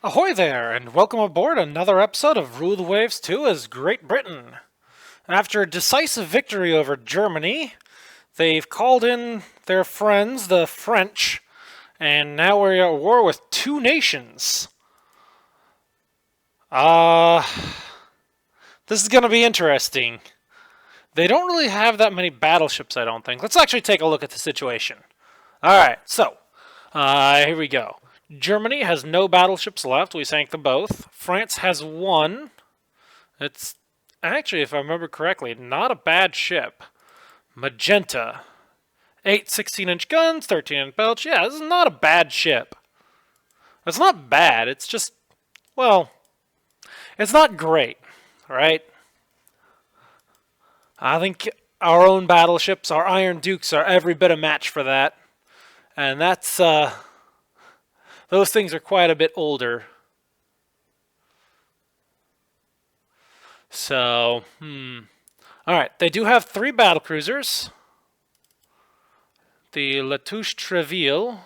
Ahoy there, and welcome aboard another episode of Rule the Waves 2 as Great Britain. After a decisive victory over Germany, they've called in their friends, the French, and now we're at war with two nations. Uh, this is going to be interesting. They don't really have that many battleships, I don't think. Let's actually take a look at the situation. Alright, so, here we go. Germany has no battleships left. We sank them both. France has one. It's actually, if I remember correctly, not a bad ship. Magenta. 8 16-inch guns, 13-inch belch. Yeah, this is not a bad ship. It's not bad. It's just, well, it's not great, right? I think our own battleships, our Iron Dukes, are every bit a match for that. And that's, those things are quite a bit older. So, Alright, they do have 3 battlecruisers. The Latouche Treville.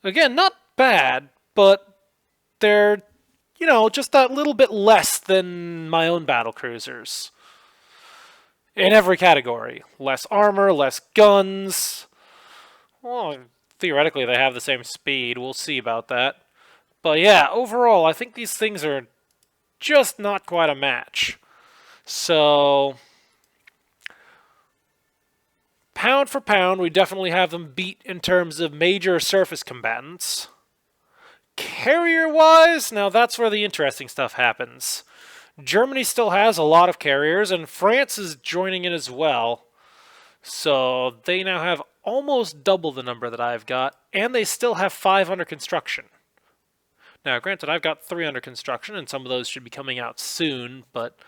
Again, not bad, but they're, just that little bit less than my own battlecruisers. In every category. Less armor, less guns. Well, theoretically they have the same speed. We'll see about that. But yeah, overall, I think these things are just not quite a match. So, pound for pound, we definitely have them beat in terms of major surface combatants. Carrier-wise, now that's where the interesting stuff happens. Germany still has a lot of carriers, and France is joining in as well. So they now have almost double the number that I've got, and they still have 5 under construction. Now, granted, I've got 3 under construction, and some of those should be coming out soon, but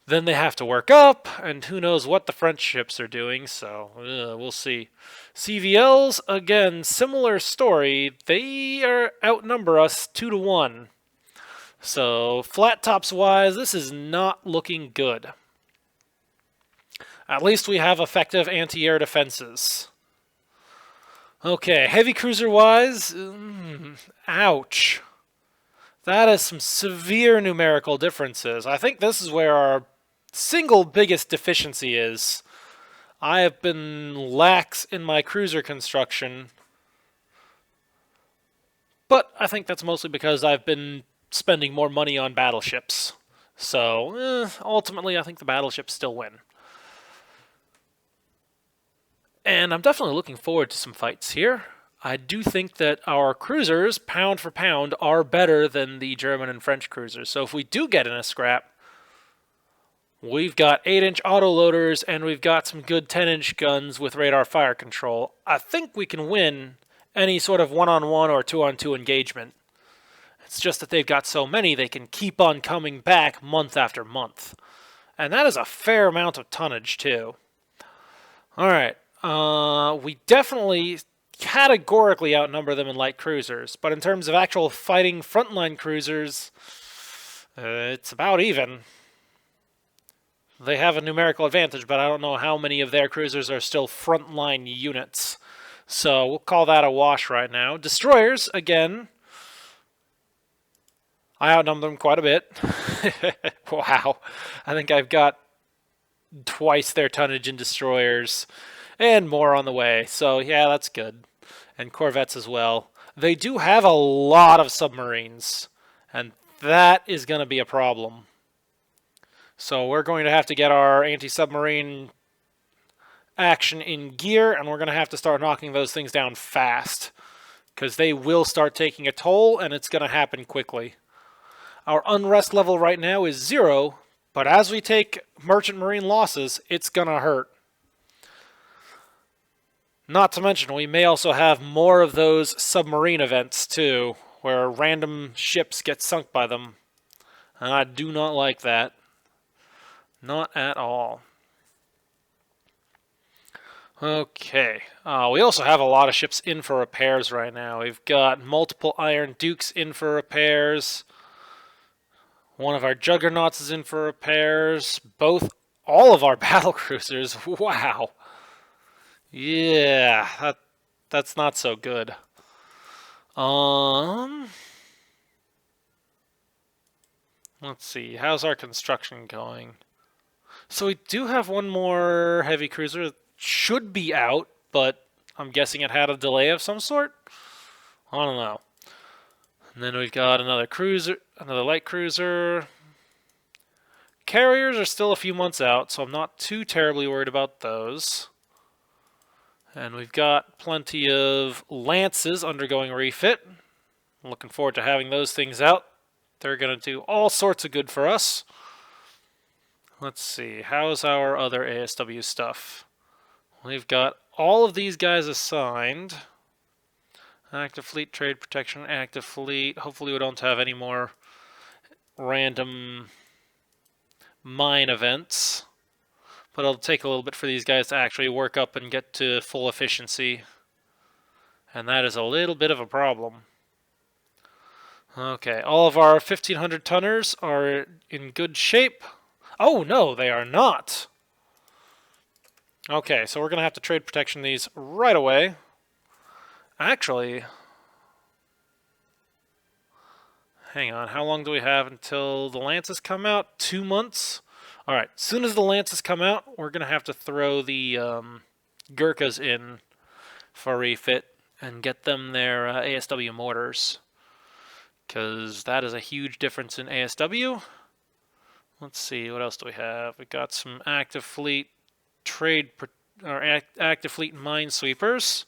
then they have to work up, and who knows what the French ships are doing, so we'll see. CVLs, again, similar story. They outnumber us 2-1. So, flat tops wise, this is not looking good. At least we have effective anti-air defenses. Okay, heavy cruiser wise, ouch. That is some severe numerical differences. I think this is where our single biggest deficiency is. I have been lax in my cruiser construction, but I think that's mostly because I've been spending more money on battleships. So, ultimately, I think the battleships still win. And I'm definitely looking forward to some fights here. I do think that our cruisers, pound for pound, are better than the German and French cruisers. So if we do get in a scrap, we've got 8-inch autoloaders and we've got some good 10-inch guns with radar fire control. I think we can win any sort of one-on-one or two-on-two engagement. It's just that they've got so many, they can keep on coming back month after month. And that is a fair amount of tonnage, too. Alright, we definitely categorically outnumber them in light cruisers, but in terms of actual fighting frontline cruisers, it's about even. They have a numerical advantage, but I don't know how many of their cruisers are still frontline units. So we'll call that a wash right now. Destroyers, again, I outnumber them quite a bit. Wow. I think I've got twice their tonnage in destroyers and more on the way. So yeah, that's good. And corvettes as well. They do have a lot of submarines, and that is going to be a problem. So we're going to have to get our anti-submarine action in gear, and we're going to have to start knocking those things down fast, because they will start taking a toll, and it's going to happen quickly. Our unrest level right now is 0, but as we take merchant marine losses, it's going to hurt. Not to mention, we may also have more of those submarine events, too, where random ships get sunk by them. And I do not like that. Not at all. Okay. We also have a lot of ships in for repairs right now. We've got multiple Iron Dukes in for repairs. One of our Juggernauts is in for repairs. All of our battlecruisers. Wow. Yeah, that's not so good. Let's see, how's our construction going? So we do have one more heavy cruiser that should be out, but I'm guessing it had a delay of some sort. I don't know. And then we've got another cruiser, another light cruiser. Carriers are still a few months out, so I'm not too terribly worried about those. And we've got plenty of lances undergoing refit. I'm looking forward to having those things out. They're going to do all sorts of good for us. Let's see, how's our other ASW stuff? We've got all of these guys assigned. Active fleet, trade protection, active fleet. Hopefully we don't have any more random mine events. But it'll take a little bit for these guys to actually work up and get to full efficiency. And that is a little bit of a problem. Okay, all of our 1,500 tonners are in good shape. Oh, no, they are not. Okay, so we're going to have to trade protection these right away. Actually, hang on, how long do we have until the lances come out? 2 months? Alright, as soon as the lances come out, we're going to have to throw the Gurkhas in for refit and get them their ASW mortars. Because that is a huge difference in ASW. Let's see, what else do we have? We've got some active fleet active fleet minesweepers.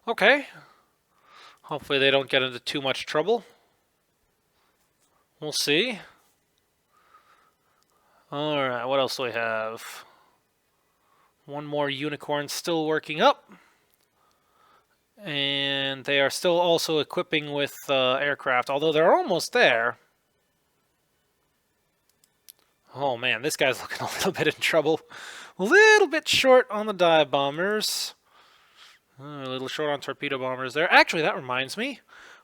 Okay. Hopefully they don't get into too much trouble. We'll see. Alright, what else do we have? One more unicorn still working up. And they are still also equipping with aircraft, although they're almost there. Oh man, this guy's looking a little bit in trouble. A little bit short on the dive bombers. A little short on torpedo bombers there. Actually, that reminds me.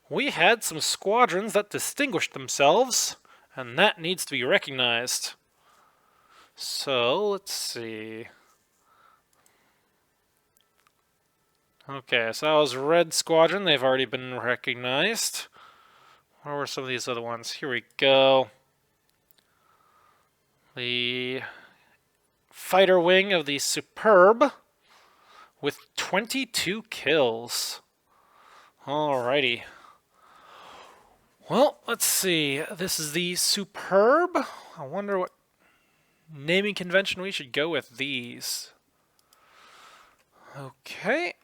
We had some squadrons that distinguished themselves, and that needs to be recognized. So, let's see. Okay, so that was Red Squadron. They've already been recognized. Where were some of these other ones? Here we go. The fighter wing of the Superb with 22 kills. Alrighty. Well, let's see. This is the Superb. I wonder what naming convention we should go with these. Okay.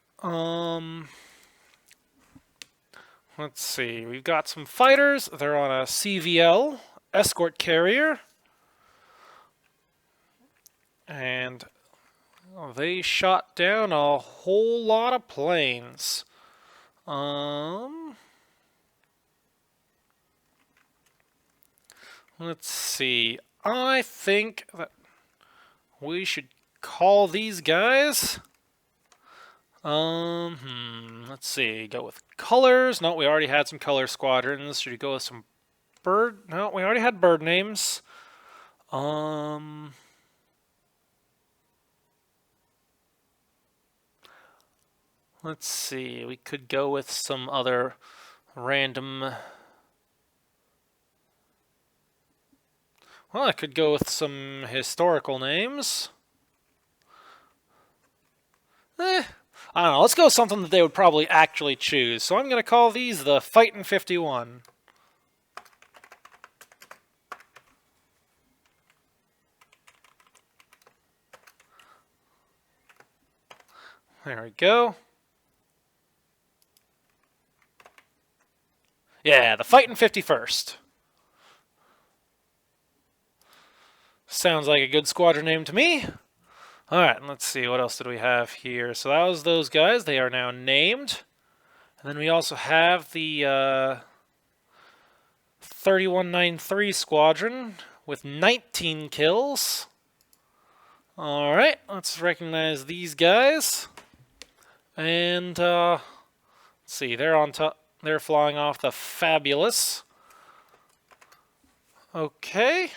Let's see. We've got some fighters. They're on a CVL escort carrier. And they shot down a whole lot of planes. Let's see. I think that we should call these guys. Let's see. Go with colors. No, we already had some color squadrons. Should we go with some bird? No, we already had bird names. Let's see. We could go with some other random. Well, I could go with some historical names. I don't know. Let's go with something that they would probably actually choose. So I'm going to call these the Fightin' 51. There we go. Yeah, the Fightin' 51st. Sounds like a good squadron name to me. Alright, let's see, what else did we have here? So that was those guys. They are now named. And then we also have the 3193 squadron with 19 kills. Alright, let's recognize these guys. And let's see, they're on top. They're flying off the Fabulous. Okay.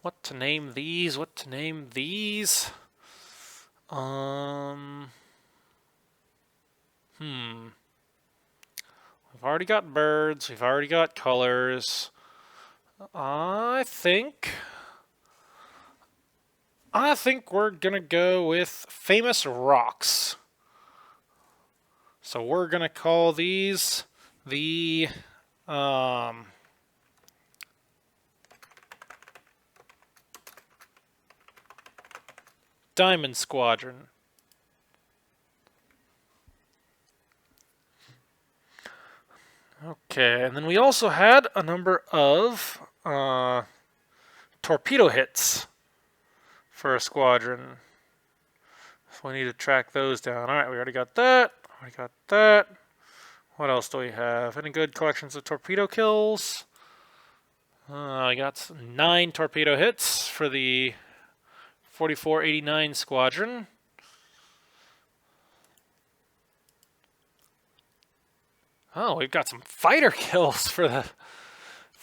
What to name these? What to name these? We've already got birds. We've already got colors. I think we're gonna go with famous rocks. So we're gonna call these the Diamond Squadron. Okay, and then we also had a number of torpedo hits for a squadron. So we need to track those down. All right, we already got that. We got that. What else do we have? Any good collections of torpedo kills? I got 9 torpedo hits for the 4489 squadron. Oh, we've got some fighter kills for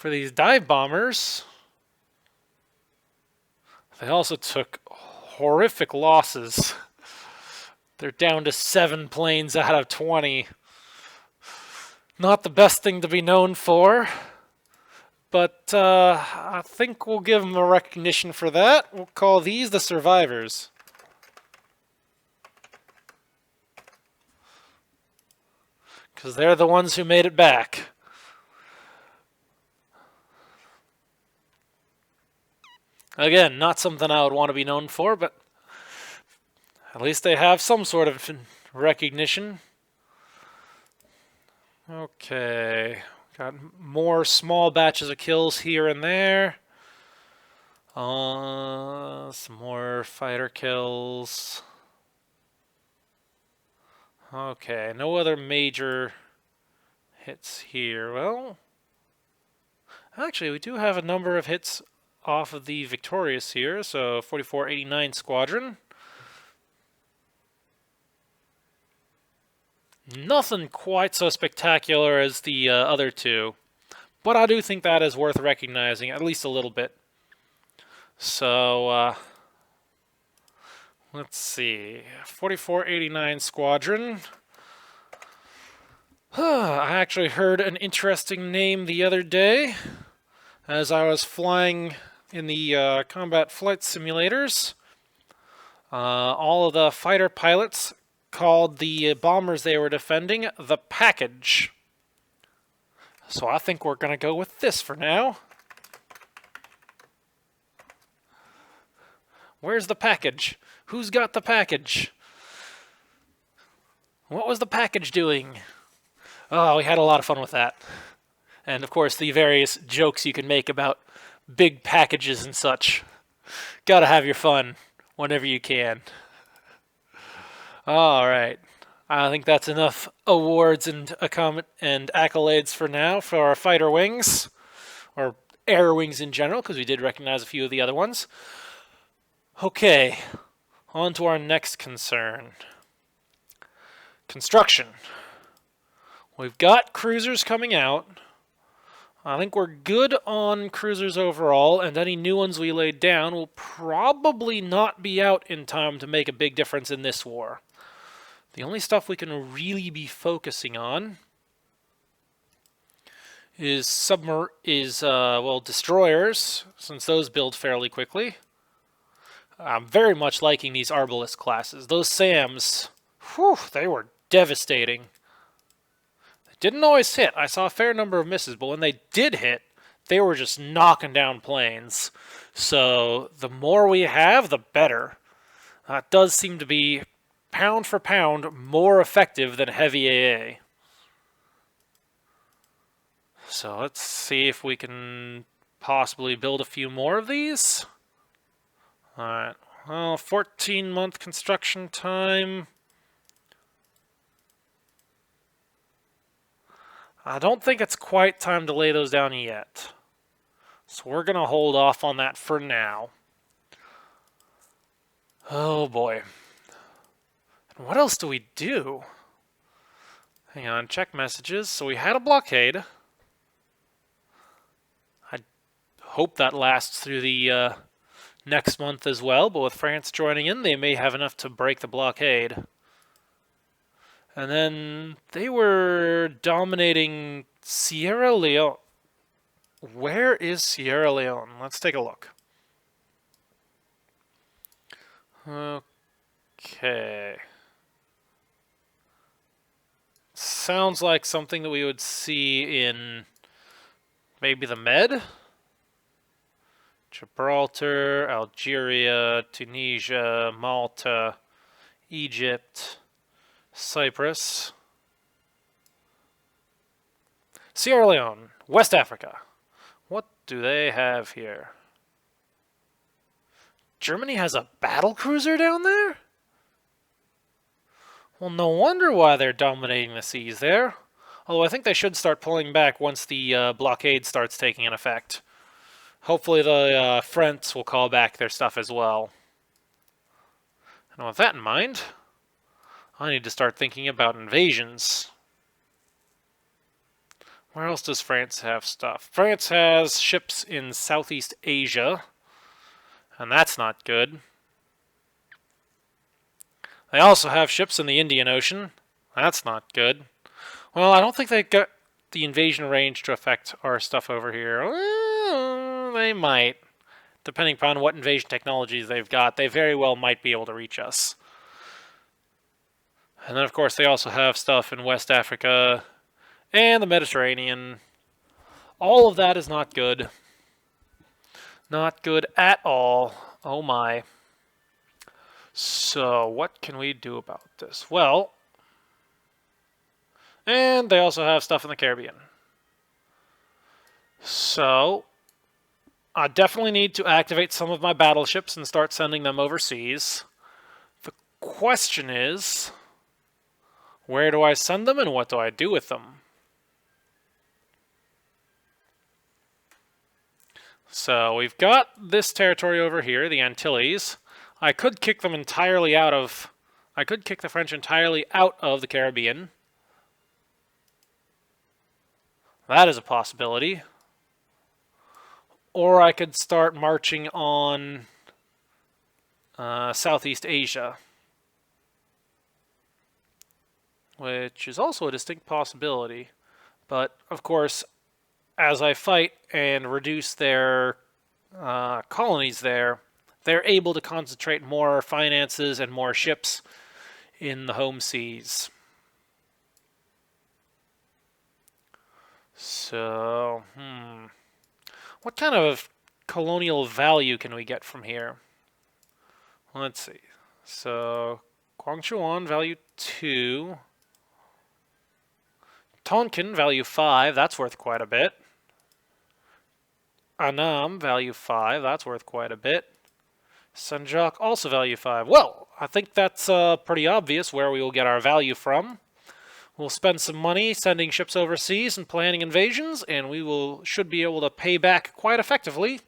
these dive bombers. They also took horrific losses. They're down to 7 planes out of 20. Not the best thing to be known for, but I think we'll give them a recognition for that. We'll call these the survivors. Because they're the ones who made it back. Again, not something I would want to be known for, but at least they have some sort of recognition. Okay, got more small batches of kills here and there. Some more fighter kills. Okay, no other major hits here. Well, actually, we do have a number of hits off of the Victorious here. So 4489 Squadron. Nothing quite so spectacular as the other two, but I do think that is worth recognizing, at least a little bit. So, let's see. 4489 Squadron. I actually heard an interesting name the other day as I was flying in the combat flight simulators. All of the fighter pilots called the bombers they were defending the package. So I think we're going to go with this for now. Where's the package? Who's got the package? What was the package doing? Oh, we had a lot of fun with that. And of course, the various jokes you can make about big packages and such. Gotta have your fun whenever you can. All right. I think that's enough awards and accolades for now for our fighter wings, or air wings in general, because we did recognize a few of the other ones. Okay, on to our next concern. Construction. We've got cruisers coming out. I think we're good on cruisers overall, and any new ones we laid down will probably not be out in time to make a big difference in this war. The only stuff we can really be focusing on is destroyers, since those build fairly quickly. I'm very much liking these Arbalest classes. Those SAMs, whew, they were devastating. They didn't always hit. I saw a fair number of misses, but when they did hit, they were just knocking down planes. So the more we have, the better. It does seem to be, pound for pound, more effective than heavy AA. So let's see if we can possibly build a few more of these. Alright, well, 14-month construction time. I don't think it's quite time to lay those down yet. So we're going to hold off on that for now. Oh boy. And what else do we do? Hang on, check messages. So we had a blockade. I hope that lasts through the next month as well, but with France joining in, they may have enough to break the blockade. And then they were dominating Sierra Leone. Where is Sierra Leone? Let's take a look. Okay. Sounds like something that we would see in maybe the Med? Gibraltar, Algeria, Tunisia, Malta, Egypt, Cyprus. Sierra Leone, West Africa. What do they have here? Germany has a battle cruiser down there? Well, no wonder why they're dominating the seas there. Although I think they should start pulling back once the blockade starts taking an effect. Hopefully the French will call back their stuff as well. And with that in mind, I need to start thinking about invasions. Where else does France have stuff? France has ships in Southeast Asia, and that's not good. They also have ships in the Indian Ocean. That's not good. Well, I don't think they got the invasion range to affect our stuff over here. Well, they might. Depending upon what invasion technologies they've got, they very well might be able to reach us. And then, of course, they also have stuff in West Africa and the Mediterranean. All of that is not good. Not good at all. Oh my. So, what can we do about this? Well, and they also have stuff in the Caribbean. So, I definitely need to activate some of my battleships and start sending them overseas. The question is, where do I send them and what do I do with them? So, we've got this territory over here, the Antilles. I could kick them entirely out of... I could kick the French entirely out of the Caribbean. That is a possibility. Or I could start marching on Southeast Asia, which is also a distinct possibility. But, of course, as I fight and reduce their colonies there, they're able to concentrate more finances and more ships in the home seas. So, what kind of colonial value can we get from here? Let's see. So, Guangchuan, value 2. Tonkin, value 5. That's worth quite a bit. Annam, value 5. That's worth quite a bit. Sanjak, also value 5. Well, I think that's pretty obvious where we will get our value from. We'll spend some money sending ships overseas and planning invasions, and we should be able to pay back quite effectively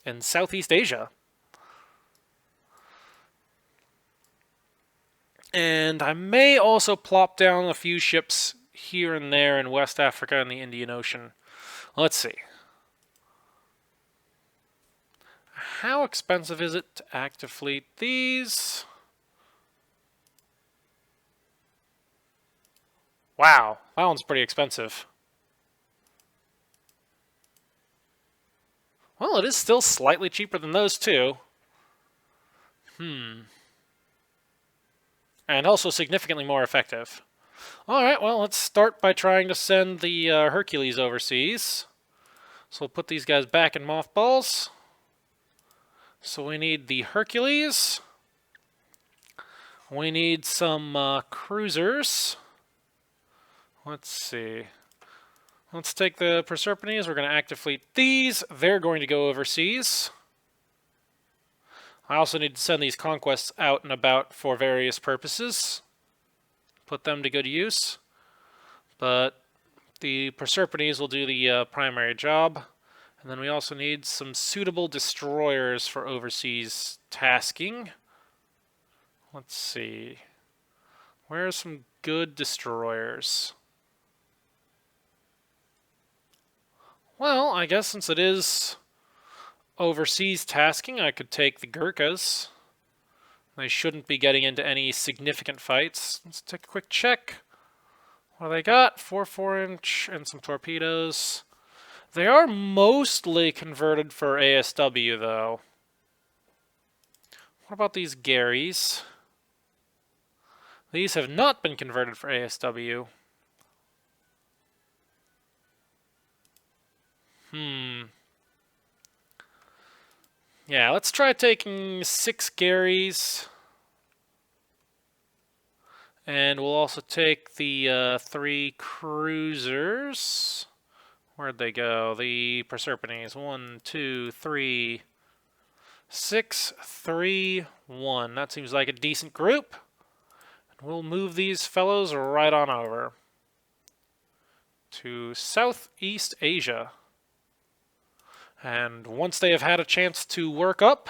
in Southeast Asia. And I may also plop down a few ships here and there in West Africa and the Indian Ocean. Let's see. How expensive is it to active fleet these? Wow, that one's pretty expensive. Well, it is still slightly cheaper than those two. And also significantly more effective. Alright, well, let's start by trying to send the Hercules overseas. So we'll put these guys back in mothballs. So we need the Hercules. We need some cruisers. Let's see. Let's take the Proserpines. We're going to active fleet these. They're going to go overseas. I also need to send these conquests out and about for various purposes. Put them to good use. But the Proserpines will do the primary job. And then we also need some suitable destroyers for overseas tasking. Let's see. Where are some good destroyers? Well, I guess since it is overseas tasking, I could take the Gurkhas. They shouldn't be getting into any significant fights. Let's take a quick check. What do they got? 4-inch and some torpedoes. They are mostly converted for ASW, though. What about these Garys? These have not been converted for ASW. Yeah, let's try taking 6 Garys. And we'll also take the 3 cruisers. Where'd they go? The Proserpines. 1, 2, 3, 6, 3, 1. That seems like a decent group. We'll move these fellows right on over to Southeast Asia. And once they have had a chance to work up,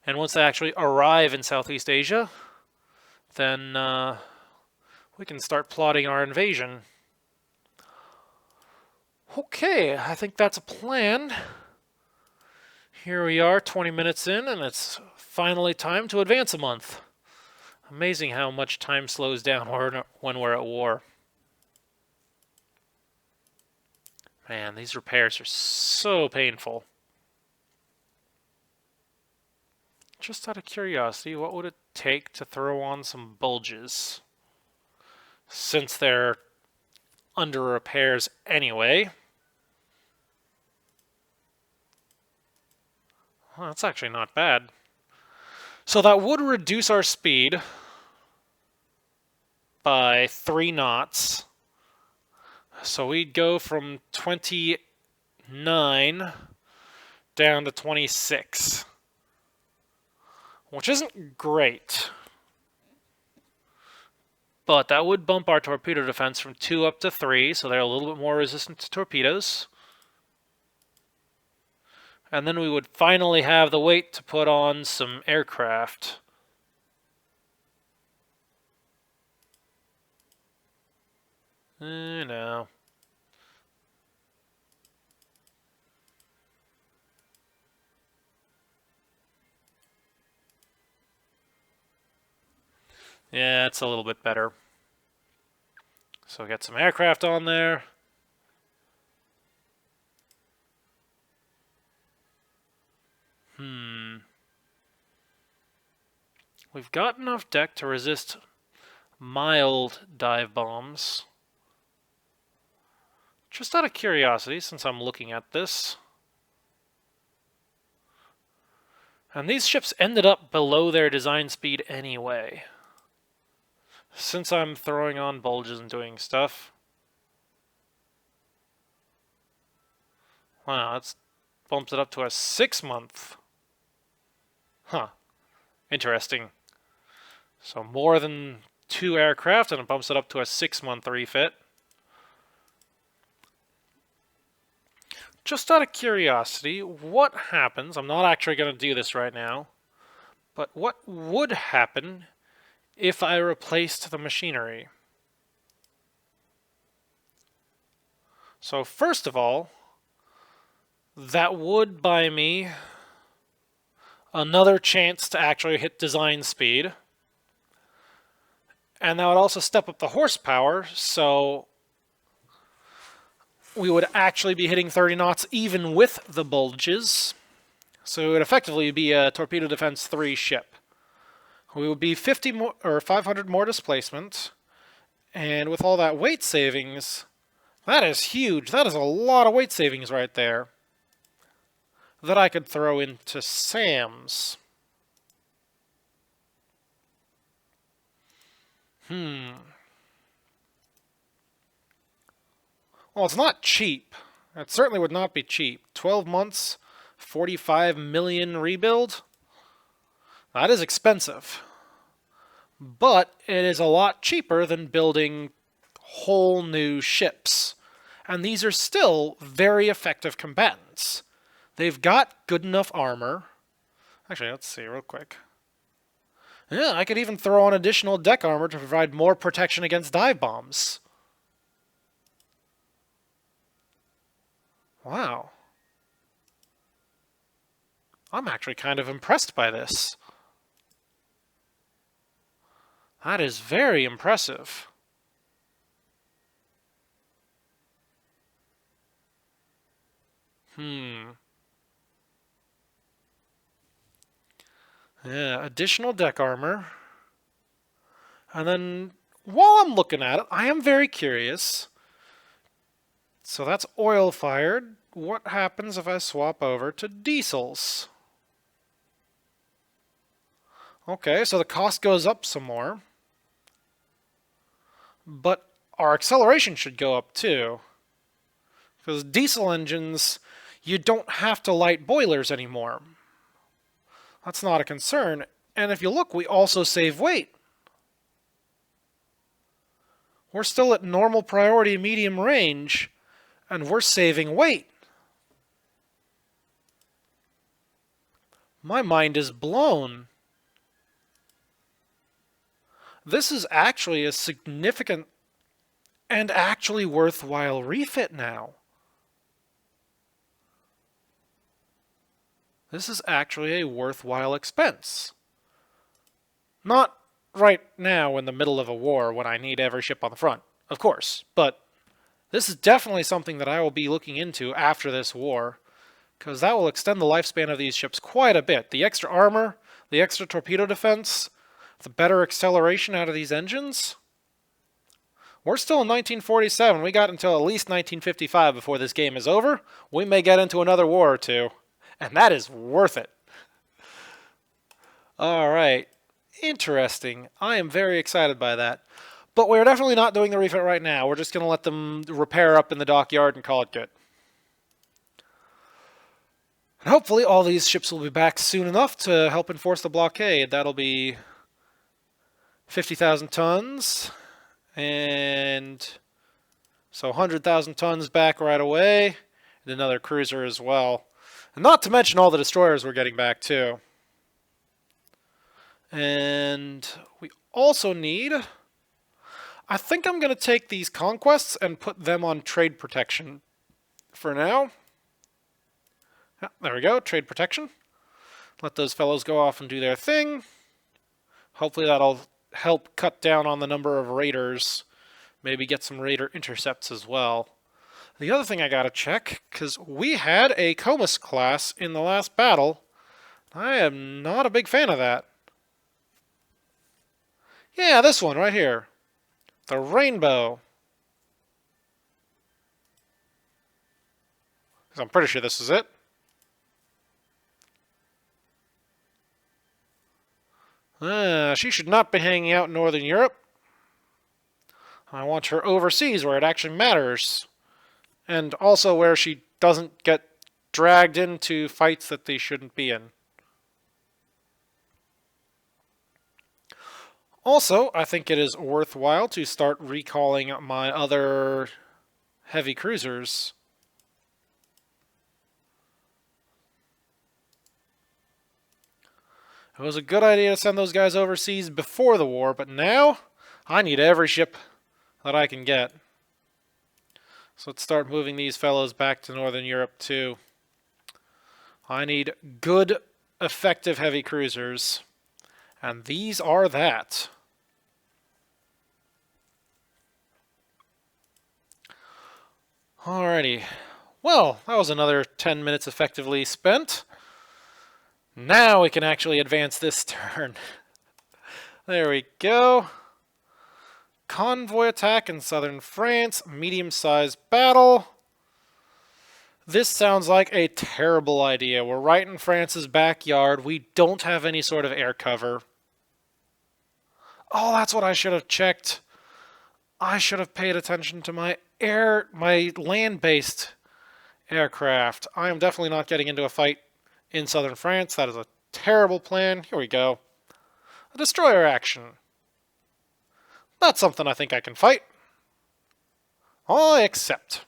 and once they actually arrive in Southeast Asia, then we can start plotting our invasion. Okay, I think that's a plan. Here we are, 20 minutes in, and it's finally time to advance a month. Amazing how much time slows down when we're at war. Man, these repairs are so painful. Just out of curiosity, what would it take to throw on some bulges? Since they're under repairs anyway. Well, that's actually not bad. So that would reduce our speed by 3 knots. So we'd go from 29 down to 26, which isn't great. But that would bump our torpedo defense from 2 up to 3, so they're a little bit more resistant to torpedoes. And then we would finally have the weight to put on some aircraft. No. Yeah, it's a little bit better. So get some aircraft on there. We've got enough deck to resist mild dive bombs. Just out of curiosity, since I'm looking at this. And these ships ended up below their design speed anyway. Since I'm throwing on bulges and doing stuff. Wow, that's bumped it up to a 6-month. Huh. Interesting. So more than 2 aircraft, and it bumps it up to a 6-month refit. Just out of curiosity, what happens, I'm not actually going to do this right now, but what would happen if I replaced the machinery? So first of all, that would buy me another chance to actually hit design speed. And that would also step up the horsepower, so we would actually be hitting 30 knots even with the bulges. So it would effectively be a torpedo defense 3 ship. We would be 50 more, or 500 more displacement, and with all that weight savings, that is huge. That is a lot of weight savings right there that I could throw into SAMs. Well, it's not cheap. It certainly would not be cheap. 12 months, 45 million rebuild. That is expensive. But it is a lot cheaper than building whole new ships. And these are still very effective combatants. They've got good enough armor. Actually, let's see real quick. Yeah, I could even throw on additional deck armor to provide more protection against dive bombs. Wow. I'm actually kind of impressed by this. That is very impressive. Yeah, additional deck armor. And then, while I'm looking at it, I am very curious. So that's oil fired. What happens if I swap over to diesels? Okay, so the cost goes up some more. But our acceleration should go up too. Because diesel engines, you don't have to light boilers anymore. That's not a concern. And if you look, we also save weight. We're still at normal priority medium range, and we're saving weight. My mind is blown. This is actually a significant and actually worthwhile refit now. This is actually a worthwhile expense. Not right now in the middle of a war when I need every ship on the front, of course, but this is definitely something that I will be looking into after this war, because that will extend the lifespan of these ships quite a bit. The extra armor, the extra torpedo defense, the better acceleration out of these engines. We're still in 1947. We got until at least 1955 before this game is over. We may get into another war or two, and that is worth it. All right. Interesting. I am very excited by that. But we're definitely not doing the refit right now. We're just going to let them repair up in the dockyard and call it good. And hopefully all these ships will be back soon enough to help enforce the blockade. That'll be 50,000 tons. And so 100,000 tons back right away. And another cruiser as well. And not to mention all the destroyers we're getting back too. And we also need... I think I'm going to take these conquests and put them on trade protection for now. Yeah, there we go, trade protection. Let those fellows go off and do their thing. Hopefully that'll help cut down on the number of raiders. Maybe get some raider intercepts as well. The other thing I gotta check, because we had a Comus class in the last battle. I am not a big fan of that. Yeah, this one right here. The Rainbow. I'm pretty sure this is it. She should not be hanging out in Northern Europe. I want her overseas where it actually matters. And also where she doesn't get dragged into fights that they shouldn't be in. Also, I think it is worthwhile to start recalling my other heavy cruisers. It was a good idea to send those guys overseas before the war, but now I need every ship that I can get. So let's start moving these fellows back to Northern Europe too. I need good, effective heavy cruisers, and these are that. Alrighty. Well, that was another 10 minutes effectively spent. Now we can actually advance this turn. There we go. Convoy attack in southern France. Medium-sized battle. This sounds like a terrible idea. We're right in France's backyard. We don't have any sort of air cover. Oh, that's what I should have checked. I should have paid attention to my land-based aircraft. I am definitely not getting into a fight in southern France. That is a terrible plan. Here we go. A destroyer action. That's something I think I can fight. I accept.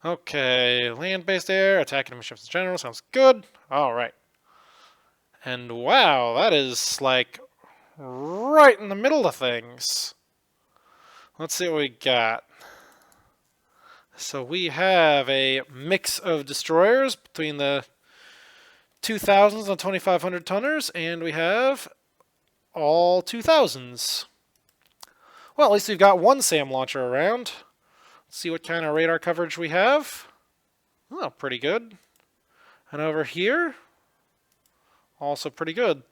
Okay, land-based air, attacking enemy ships in general. Sounds good. Alright. And wow, that is like right in the middle of things. Let's see what we got. So we have a mix of destroyers between the 2000s and 2500 tonners, and we have all 2000s. Well, at least we've got one SAM launcher around. Let's see what kind of radar coverage we have. Oh, pretty good. And over here, also pretty good.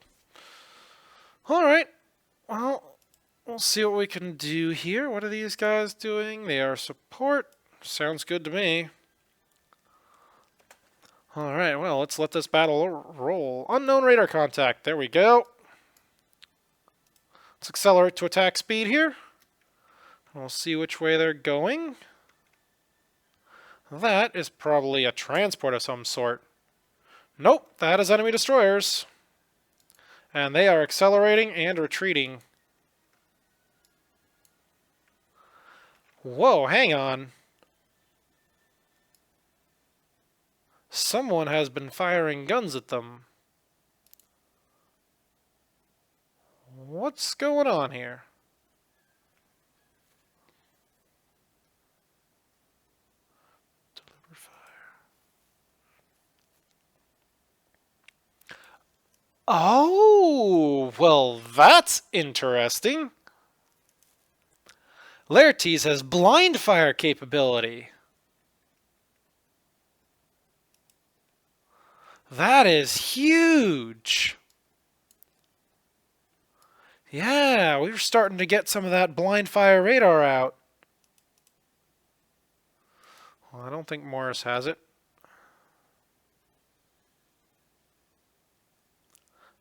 Alright, well, we'll see what we can do here. What are these guys doing? They are support. Sounds good to me. Alright, well, let's let this battle roll. Unknown radar contact. There we go. Let's accelerate to attack speed here. We'll see which way they're going. That is probably a transport of some sort. Nope, that is enemy destroyers. And they are accelerating and retreating. Whoa, hang on. Someone has been firing guns at them. What's going on here? Deliver fire. Oh, well, that's interesting. Laertes has blind fire capability. That is huge. Yeah, we were starting to get some of that blind fire radar out. Well, I don't think Morris has it.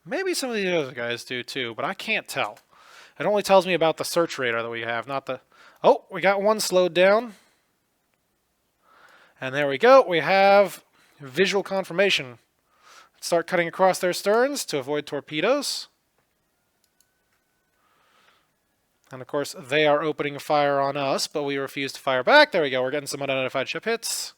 Maybe some of the other guys do too, but I can't tell. It only tells me about the search radar that we have, not the... Oh, we got one slowed down. And there we go. We have visual confirmation. Start cutting across their sterns to avoid torpedoes. And of course, they are opening fire on us, but we refuse to fire back. There we go. We're getting some unidentified ship hits.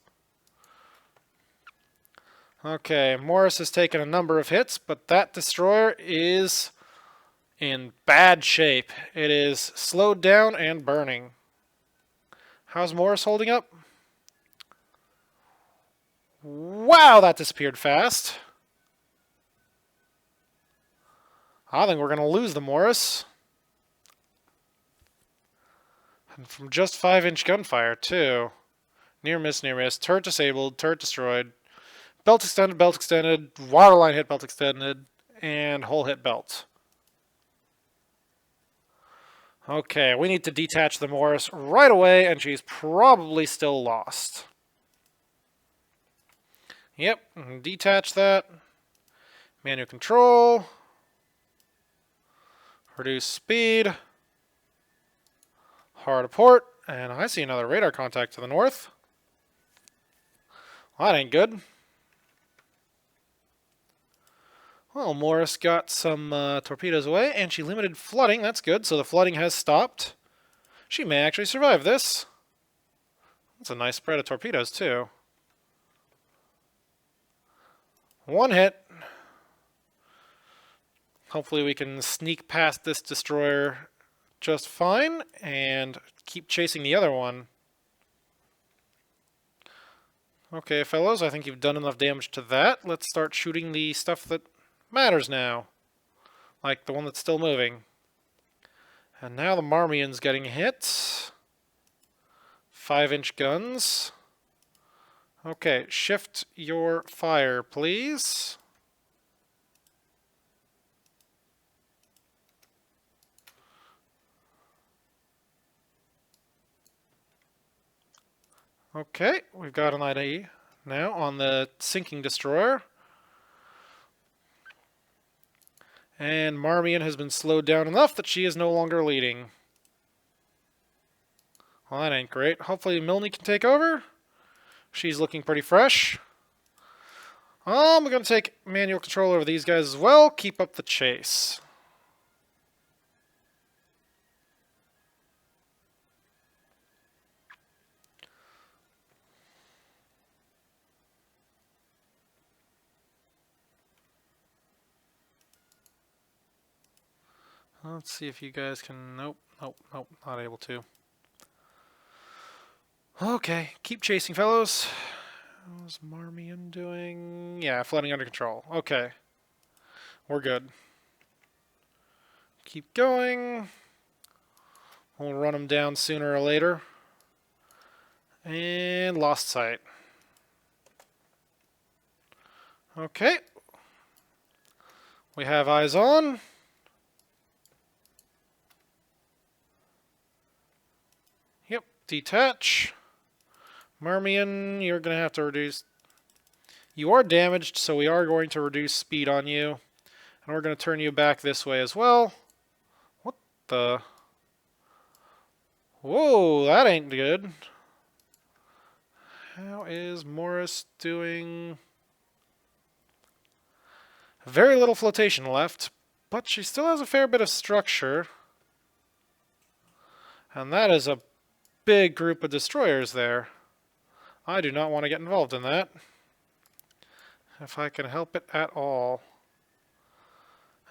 Okay, Morris has taken a number of hits, but that destroyer is in bad shape. It is slowed down and burning. How's Morris holding up? Wow, that disappeared fast. I think we're going to lose the Morris. And from just 5-inch gunfire, too. Near miss, turret disabled, turret destroyed. Belt extended, waterline hit, belt extended, and hull hit belt. Okay, we need to detach the Morris right away, and she's probably still lost. Yep, detach that. Manual control. Reduce speed. Hard port, and I see another radar contact to the north. Well, that ain't good. Well, Morris got some torpedoes away, and she limited flooding. That's good, so the flooding has stopped. She may actually survive this. That's a nice spread of torpedoes, too. One hit. Hopefully we can sneak past this destroyer just fine and keep chasing the other one. Okay, fellows, I think you've done enough damage to that. Let's start shooting the stuff that matters now. Like the one that's still moving. And now the Marmion's getting hit. 5-inch guns. Okay, shift your fire, please. Okay, we've got an ID now on the sinking destroyer. And Marmion has been slowed down enough that she is no longer leading. Well, that ain't great. Hopefully Milne can take over. She's looking pretty fresh. We're going to take manual control over these guys as well. Keep up the chase. Let's see if you guys can... Nope, not able to. Okay, keep chasing, fellows. How's Marmion doing? Yeah, flooding under control. Okay. We're good. keep going. We'll run them down sooner or later. And lost sight. Okay. We have eyes on. Yep, detach. Marmion, you're going to have to reduce. You are damaged, so we are going to reduce speed on you. And we're going to turn you back this way as well. What the? Whoa, that ain't good. How is Morris doing? Very little flotation left, but she still has a fair bit of structure. And that is a big group of destroyers there. I do not want to get involved in that, if I can help it at all.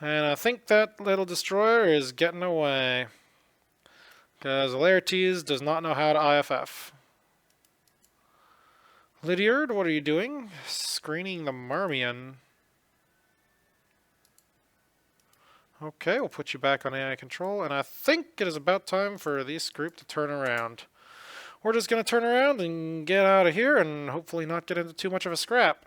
And I think that little destroyer is getting away, because Laertes does not know how to IFF. Lydiard, what are you doing? Screening the Marmion. Okay, we'll put you back on AI control, and I think it is about time for this group to turn around. We're just going to turn around and get out of here and hopefully not get into too much of a scrap.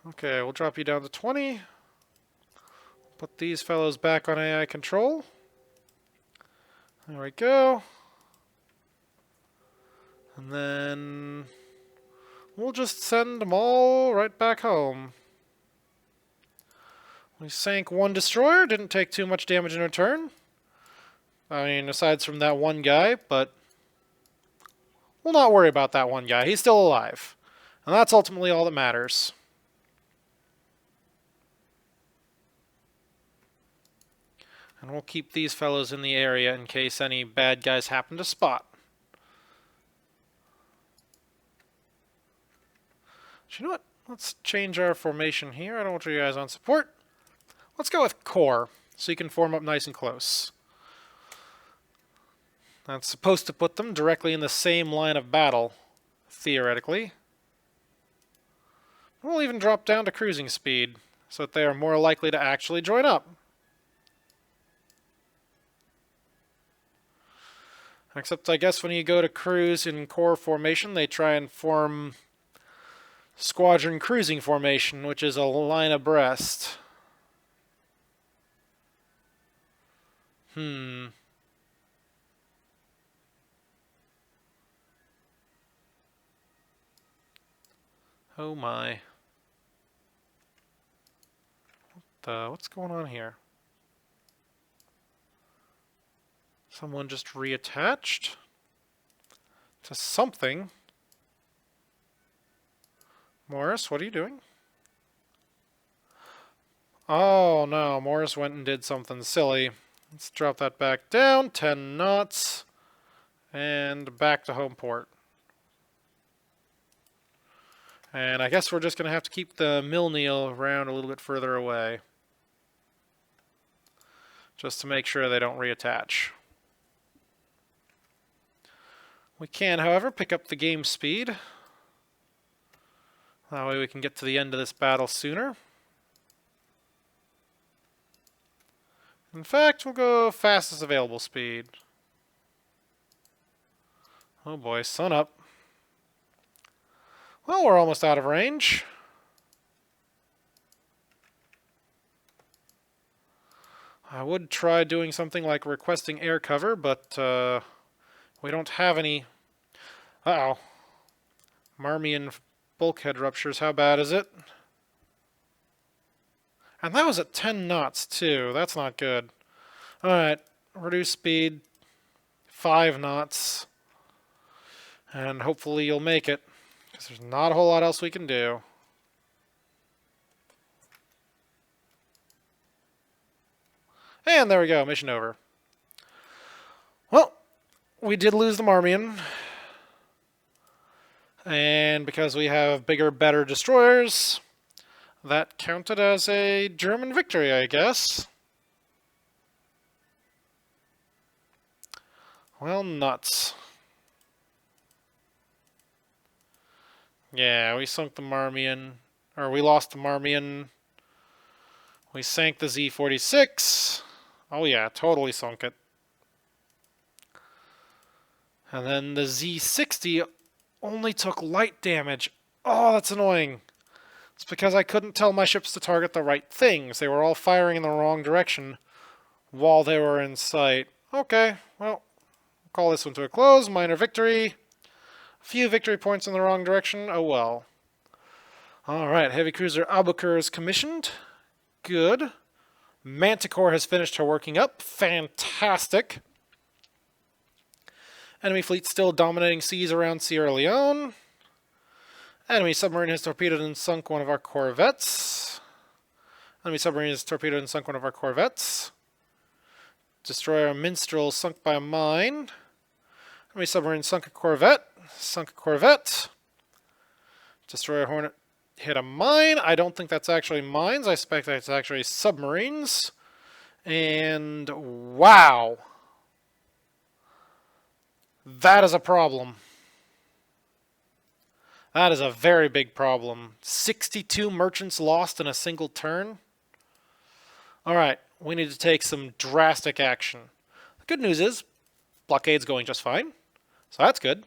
Okay, we'll drop you down to 20. Put these fellows back on AI control. There we go. And then we'll just send them all right back home. We sank one destroyer, didn't take too much damage in return. I mean, aside from that one guy, but we'll not worry about that one guy. He's still alive. And that's ultimately all that matters. And we'll keep these fellows in the area in case any bad guys happen to spot. You know what? Let's change our formation here. I don't want you guys on support. Let's go with core, so you can form up nice and close. That's supposed to put them directly in the same line of battle, theoretically. We'll even drop down to cruising speed, so that they are more likely to actually join up. Except I guess when you go to cruise in core formation, they try and form squadron cruising formation, which is a line abreast. Oh my. What's going on here? Someone just reattached to something. Morris, what are you doing? Oh no, Morris went and did something silly. Let's drop that back down, 10 knots, and back to home port. And I guess we're just going to have to keep the Milneal around a little bit further away, just to make sure they don't reattach. We can, however, pick up the game speed. That way we can get to the end of this battle sooner. In fact, we'll go fastest available speed. Oh boy, sun up. Well, we're almost out of range. I would try doing something like requesting air cover, but we don't have any. Uh-oh. Marmion bulkhead ruptures, how bad is it? And that was at 10 knots, too. That's not good. Alright, reduce speed, 5 knots. And hopefully you'll make it, because there's not a whole lot else we can do. And there we go, mission over. Well, we did lose the Marmion. And because we have bigger, better destroyers, that counted as a German victory, I guess. Well, nuts. Yeah, we sunk the Marmion. Or we lost the Marmion. We sank the Z-46. Oh yeah, totally sunk it. And then the Z-60 only took light damage. Oh, that's annoying. It's because I couldn't tell my ships to target the right things. They were all firing in the wrong direction while they were in sight. Okay, well, call this one to a close. Minor victory. A few victory points in the wrong direction. Oh well. Alright, heavy cruiser Albuquerque is commissioned. Good. Manticore has finished her working up. Fantastic. Enemy fleet still dominating seas around Sierra Leone. Enemy submarine has torpedoed and sunk one of our corvettes. Enemy submarine has torpedoed and sunk one of our corvettes. Destroyer Minstrel sunk by a mine. Enemy submarine sunk a corvette. Sunk a corvette. Destroyer Hornet hit a mine. I don't think that's actually mines. I suspect that's actually submarines. And wow. That is a problem. That is a very big problem. 62 merchants lost in a single turn. Alright, we need to take some drastic action. The good news is, blockade's going just fine. So that's good.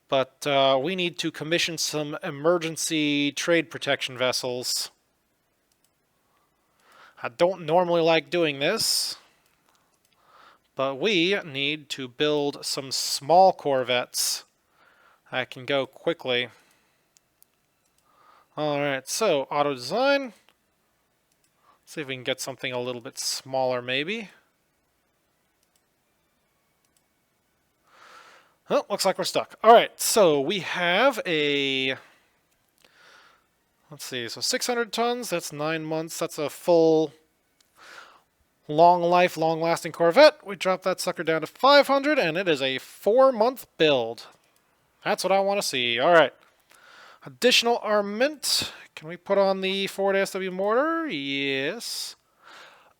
But we need to commission some emergency trade protection vessels. I don't normally like doing this, but we need to build some small corvettes that can go quickly. Alright, so auto design. See if we can get something a little bit smaller maybe. Oh, looks like we're stuck. Alright, so we have a... Let's see, so 600 tons, that's 9 months, that's a full long life, long lasting Corvette. We drop that sucker down to 500 and it is a 4-month build. That's what I want to see. Alright. Additional armament. Can we put on the forward ASW mortar? Yes.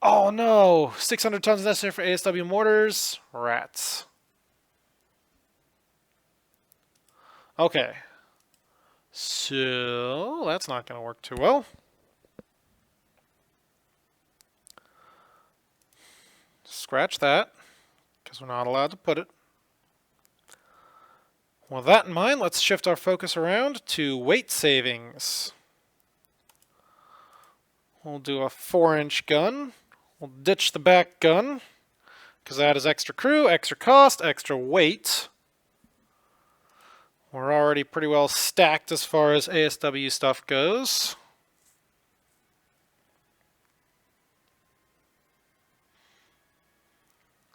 Oh no! 600 tons necessary for ASW mortars. Rats. Okay. So, that's not going to work too well. Scratch that, because we're not allowed to put it. With that in mind, let's shift our focus around to weight savings. We'll do a 4-inch gun. We'll ditch the back gun, because that is extra crew, extra cost, extra weight. We're already pretty well stacked as far as ASW stuff goes.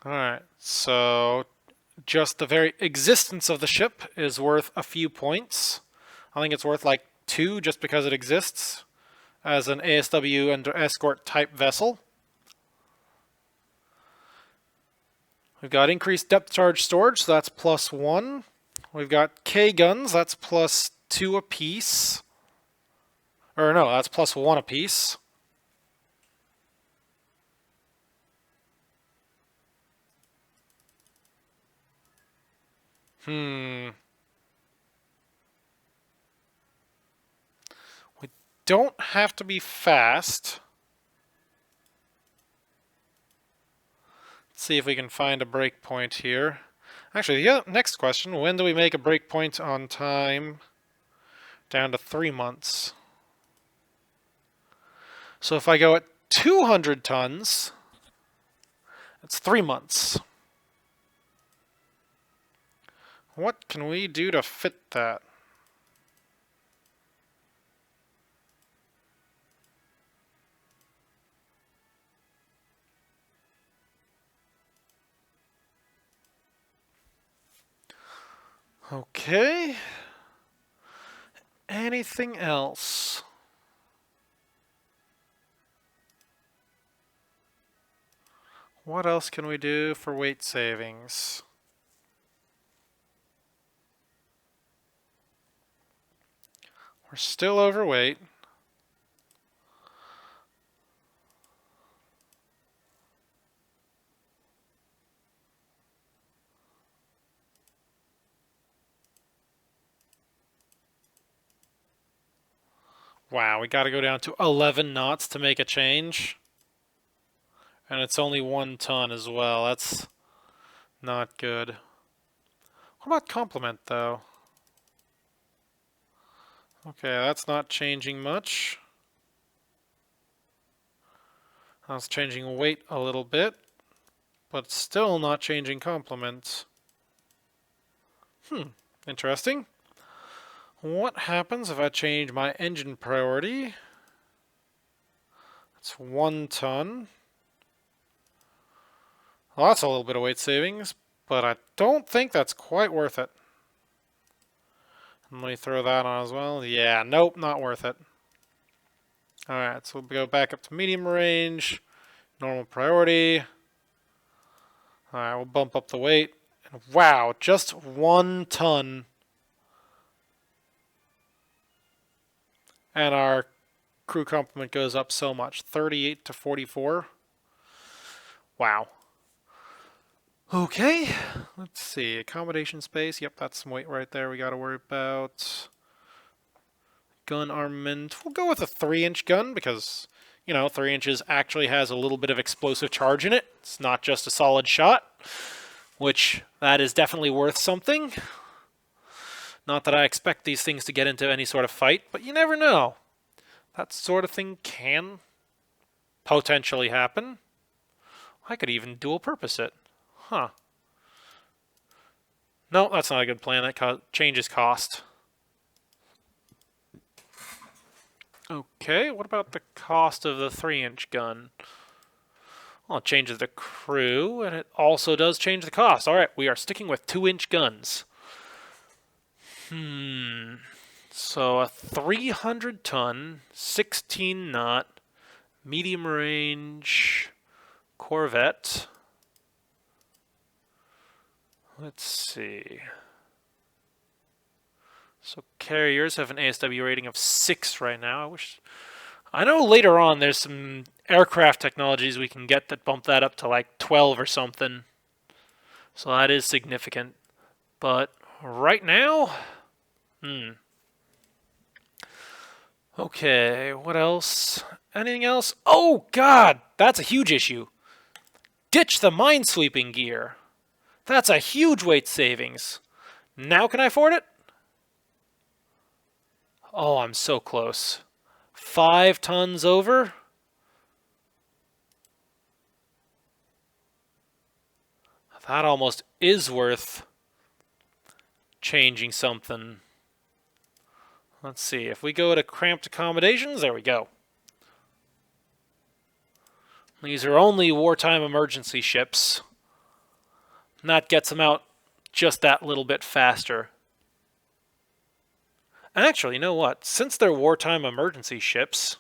Alright, so just the very existence of the ship is worth a few points. I think it's worth like 2 just because it exists as an ASW and escort type vessel. We've got increased depth charge storage, so that's +1. We've got K guns, that's +2 apiece. Or no, that's +1 apiece. We don't have to be fast. Let's see if we can find a breakpoint here. Actually, yeah, next question. When do we make a breakpoint on time down to 3 months? So if I go at 200 tons, it's 3 months. What can we do to fit that? Okay. Anything else? What else can we do for weight savings? We're still overweight. Wow, we got to go down to 11 knots to make a change. And it's only 1 ton as well. That's not good. What about complement, though? Okay, that's not changing much. That's changing weight a little bit, but still not changing complement. Interesting. What happens if I change my engine priority? It's 1 ton. Well, that's a little bit of weight savings, but I don't think that's quite worth it. Let me throw that on as well. Yeah, nope, not worth it. Alright, so we'll go back up to medium range, normal priority. Alright, we'll bump up the weight. And wow, just 1 ton. And our crew complement goes up so much, 38 to 44. Wow. Okay, let's see, accommodation space. Yep, that's some weight right there we got to worry about. Gun armament. We'll go with a 3-inch gun because, 3 inches actually has a little bit of explosive charge in it. It's not just a solid shot, which that is definitely worth something. Not that I expect these things to get into any sort of fight, but you never know. That sort of thing can potentially happen. I could even dual purpose it. Huh. No, that's not a good plan. That changes cost. Okay, what about the cost of the 3-inch gun? Well, it changes the crew, and it also does change the cost. All right, we are sticking with 2-inch guns. So a 300-ton, 16-knot, medium-range Corvette. Let's see. So carriers have an ASW rating of 6 right now. I know later on there's some aircraft technologies we can get that bump that up to like 12 or something. So that is significant. But right now, Okay, what else? Anything else? Oh God, that's a huge issue. Ditch the minesweeping gear. That's a huge weight savings. Now can I afford it? Oh, I'm so close. 5 tons over? That almost is worth changing something. Let's see, if we go to cramped accommodations, there we go. These are only wartime emergency ships. And that gets them out just that little bit faster. Actually, you know what? Since they're wartime emergency ships,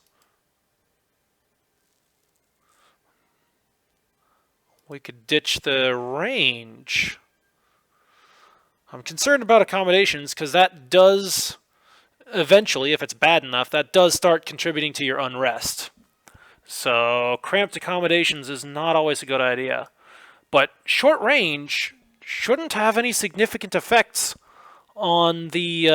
we could ditch the range. I'm concerned about accommodations because that does, eventually, if it's bad enough, that does start contributing to your unrest. So cramped accommodations is not always a good idea. But short range shouldn't have any significant effects on the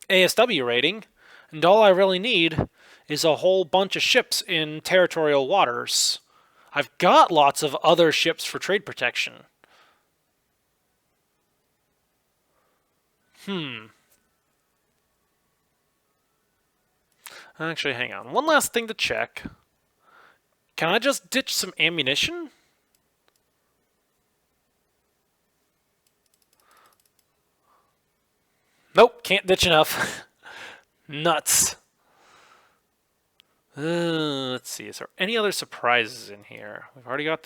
ASW rating, and all I really need is a whole bunch of ships in territorial waters. I've got lots of other ships for trade protection. Actually, hang on. One last thing to check. Can I just ditch some ammunition? Nope, can't ditch enough. Nuts. Let's see, is there any other surprises in here? We've already got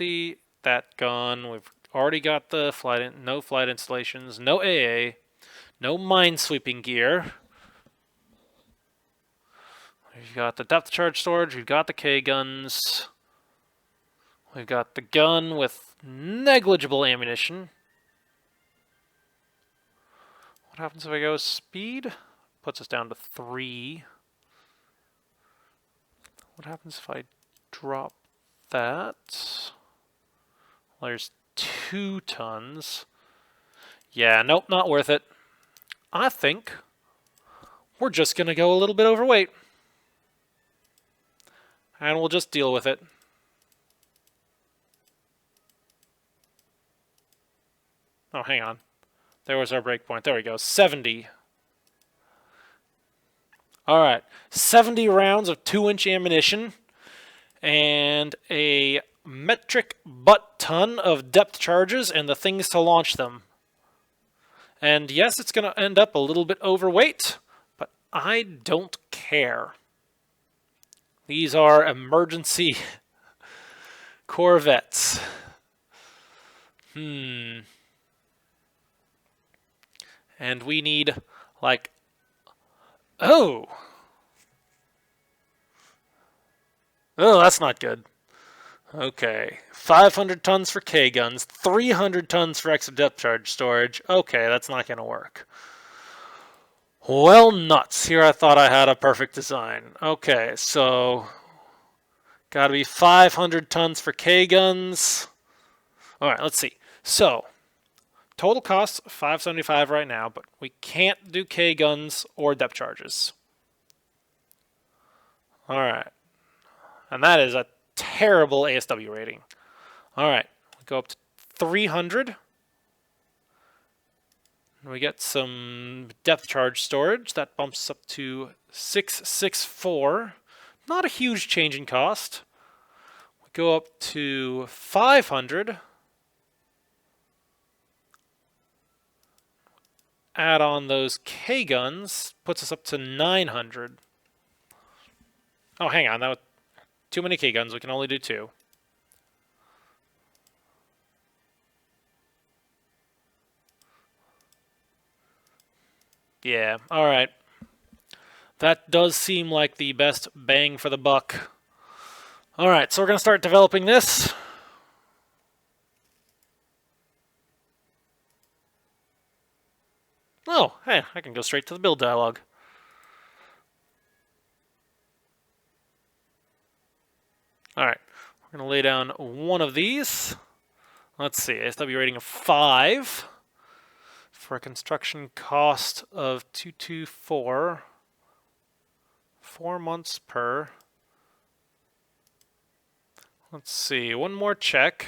that gun. We've already got the no flight installations, no AA, no minesweeping gear. We've got the depth charge storage. We've got the K guns. We've got the gun with negligible ammunition. What happens if I go speed? Puts us down to 3. What happens if I drop that? Well, there's 2 tons. Yeah, nope, not worth it. I think we're just going to go a little bit overweight. And we'll just deal with it. Oh, hang on. There was our breakpoint. There we go. 70. All right. 70 rounds of 2-inch ammunition and a metric butt ton of depth charges and the things to launch them. And yes, it's going to end up a little bit overweight, but I don't care. These are emergency corvettes. And we need, like, oh, that's not good. Okay, 500 tons for K-guns, 300 tons for extra depth charge storage. Okay, that's not going to work. Well, nuts. Here I thought I had a perfect design. Okay, so got to be 500 tons for K-guns. All right, let's see. So total cost $575 right now, but we can't do K-guns or depth charges. All right, and that is a terrible ASW rating. All right, we go up to 300. We get some depth charge storage. That bumps us up to 664. Not a huge change in cost. We go up to 500. Add on those K-guns. Puts us up to 900. Oh, hang on. That was too many K-guns. We can only do 2. Yeah, alright. That does seem like the best bang for the buck. Alright, so we're going to start developing this. Oh, hey, I can go straight to the build dialog. Alright, we're going to lay down one of these. Let's see, ASW rating of 5. For a construction cost of 224, 4 months per. Let's see, one more check.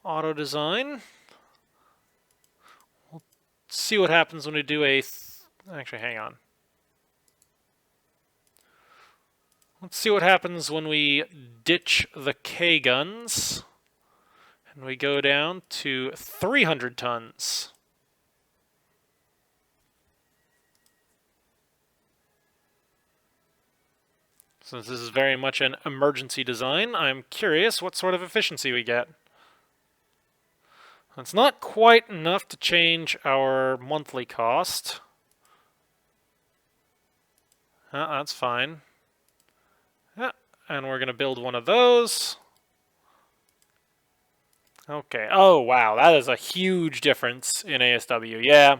Auto design. We'll see what happens when we do a. Actually, hang on. Let's see what happens when we ditch the K guns and we go down to 300 tons. Since this is very much an emergency design, I'm curious what sort of efficiency we get. It's not quite enough to change our monthly cost. That's fine. Yeah, and we're going to build one of those. Okay. Oh, wow. That is a huge difference in ASW. Yeah.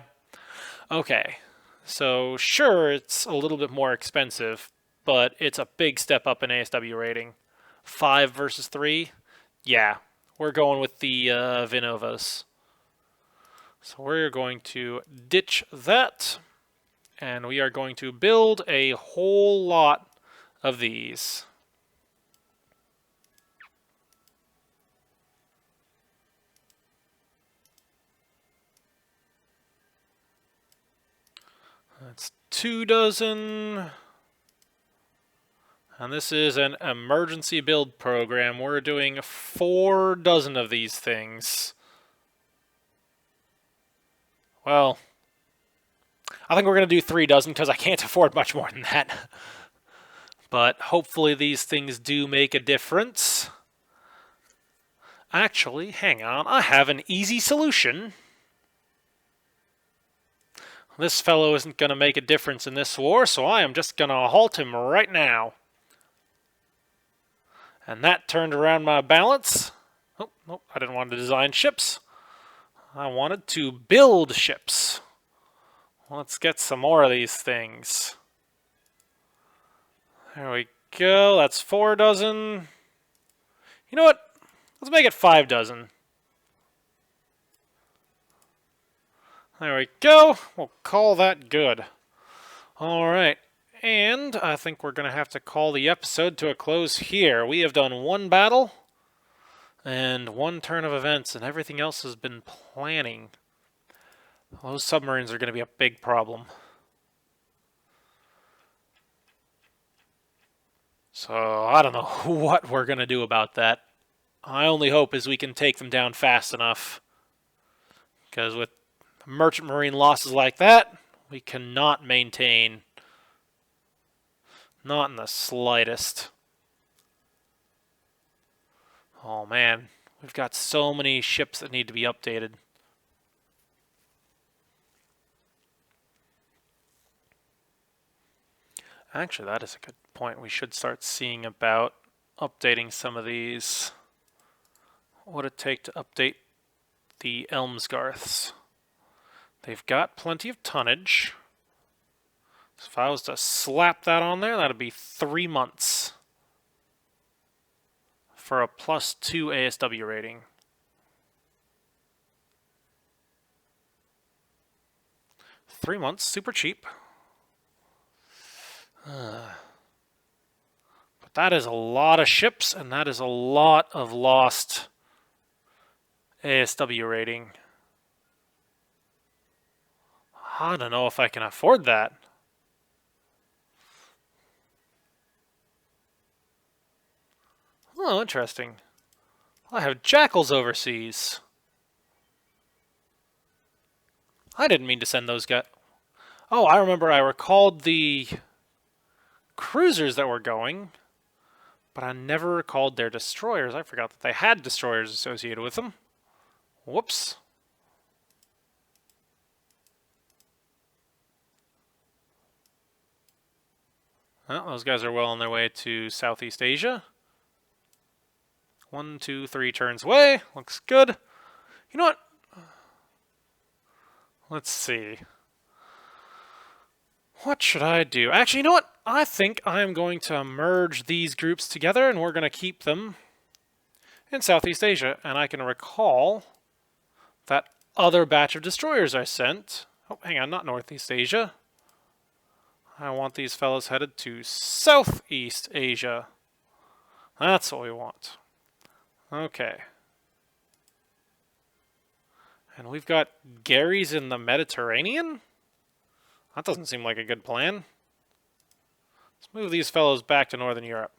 Okay. So, sure, it's a little bit more expensive, but it's a big step up in ASW rating. 5 versus 3? Yeah, we're going with the Vinovas. So we're going to ditch that, and we are going to build a whole lot of these. That's 2 dozen. And this is an emergency build program. We're doing 4 dozen of these things. Well, I think we're going to do 3 dozen because I can't afford much more than that. But hopefully these things do make a difference. Actually, hang on. I have an easy solution. This fellow isn't going to make a difference in this war, so I am just going to halt him right now. And that turned around my balance. Oh, nope, I didn't want to design ships. I wanted to build ships. Let's get some more of these things. There we go. That's 4 dozen. You know what? Let's make it 5 dozen. There we go. We'll call that good. Alright, and I think we're going to have to call the episode to a close here. We have done one battle and one turn of events, and everything else has been planning. Those submarines are going to be a big problem. So, I don't know what we're going to do about that. I only hope is we can take them down fast enough. Because with merchant marine losses like that, we cannot maintain. Not in the slightest. Oh man, we've got so many ships that need to be updated. Actually, that is a good point. We should start seeing about updating some of these. What would it take to update the Elmsgarths? They've got plenty of tonnage. So if I was to slap that on there, that'd be 3 months for a +2 ASW rating. Three months, super cheap. But that is a lot of ships, and that is a lot of lost ASW rating. I don't know if I can afford that. Oh, interesting. I have jackals overseas. I didn't mean to send those guys. Oh, I remember I recalled the cruisers that were going, but I never recalled their destroyers. I forgot that they had destroyers associated with them. Whoops. Well, those guys are well on their way to Southeast Asia. 1, 2, 3 turns away. Looks good. You know what? Let's see. What should I do? Actually, you know what? I think I'm going to merge these groups together, and we're going to keep them in Southeast Asia. And I can recall that other batch of destroyers I sent. Oh, hang on, not Northeast Asia. I want these fellows headed to Southeast Asia. That's what we want. Okay. And we've got Gary's in the Mediterranean? That doesn't seem like a good plan. Let's move these fellows back to Northern Europe.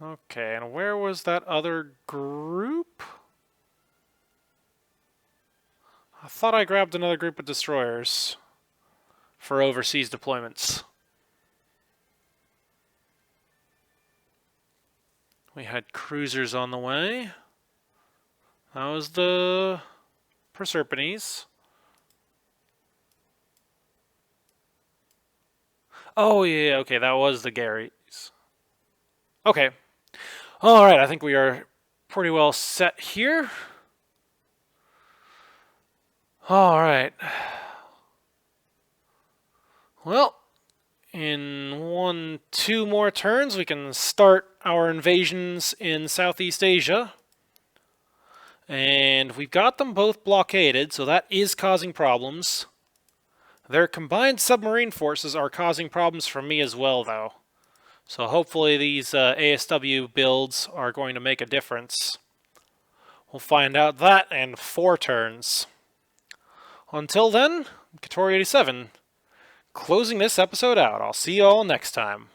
Okay, and where was that other group? I thought I grabbed another group of destroyers for overseas deployments. We had cruisers on the way. That was the Proserpines. Oh, yeah, okay, that was the Garys. Okay. Alright, I think we are pretty well set here. Alright. Well, in 2 more turns, we can start our invasions in Southeast Asia. And we've got them both blockaded, so that is causing problems. Their combined submarine forces are causing problems for me as well, though. So hopefully these ASW builds are going to make a difference. We'll find out that in 4 turns. Until then, Katori87, closing this episode out. I'll see you all next time.